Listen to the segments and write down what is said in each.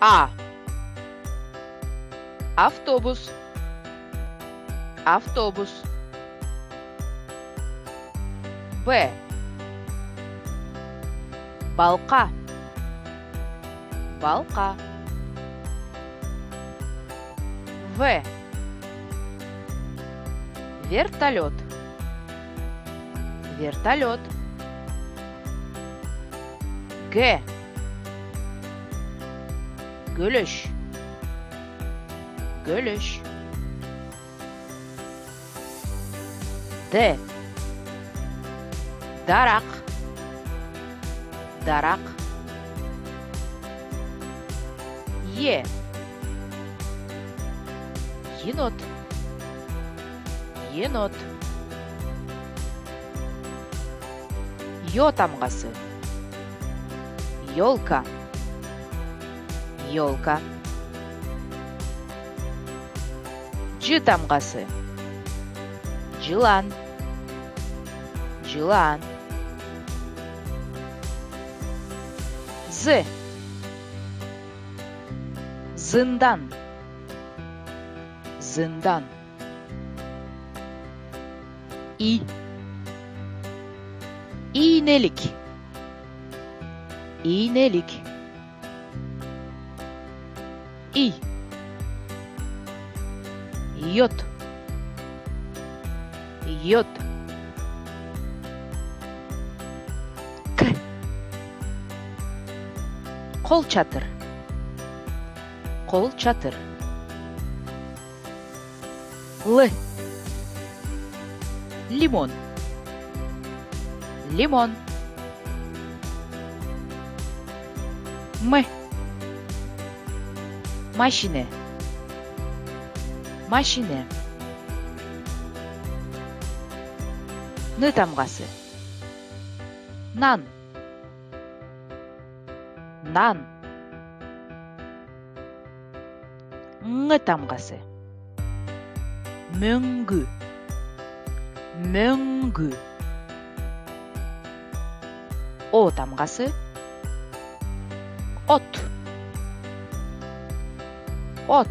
А. Автобус. Автобус. Б. Балка. Балка. В. Вертолет. Вертолет. Г. Гөлөш. Гөлөш. Д. Дарак. Дарак. Е. Енот. Енот. Ё тамгасы. Ёлка. Ёлка. Ж тамгасы. Жылан. Жылан. З. Зындан. Зындан. И. İğnelik. İğnelik. İ. Yot. Yot. K. Kol çatır. Kol çatır. L. Limon. Limon. M. Машина. Машина. Ны тамгасы. Нан. Нан. Ңы тамгасы. Мөңгү. Мөңгү. О тамгасы. От. От.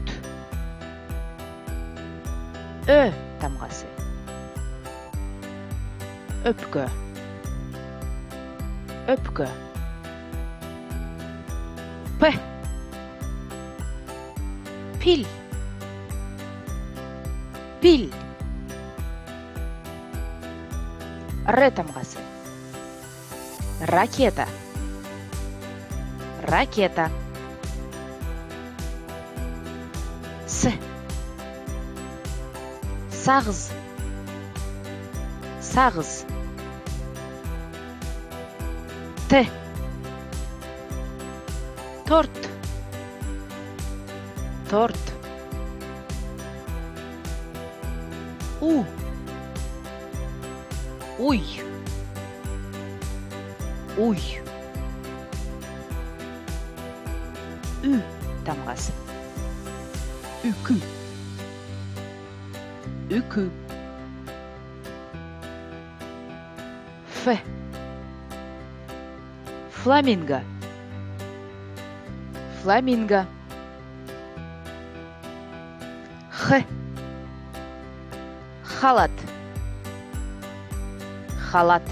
Ö тамгасы. Öpkö. Öpkö. P. Pil. Pil. Р тамгасы. Ракета. Ракета. С. Сагыз. Сагыз. Т. Торт. Торт. У. Уй. Уй. Ü тамгасы. Үкү. Үкү. Ф. Фламинго. Фламинго. Х. Халат. Халат.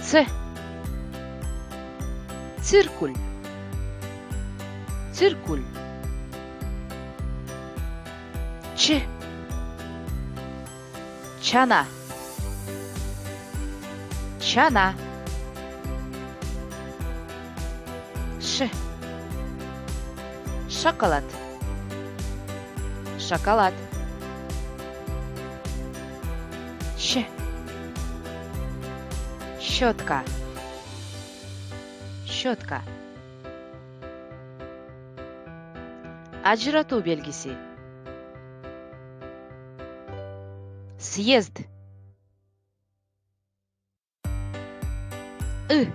Ц. Циркуль. Циркуль. Ч. Чана. Чана. Ш. Шоколад. Шоколад. Щ. Щетка. Щетка. Ажыратуу белгиси. Съезд. И.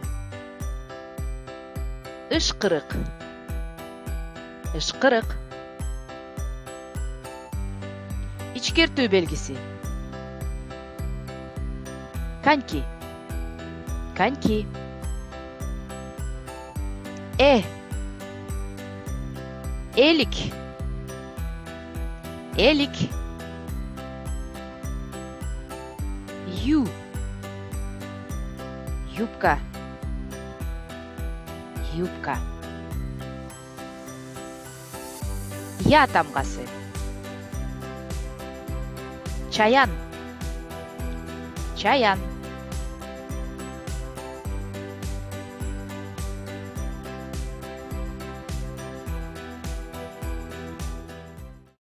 Ышкырык. Ышкырык. Ичкертүү белгиси. Коньки. Коньки. Элик. Элик. Юбка. Юбка. Я тамғасы. Чаян. Чаян.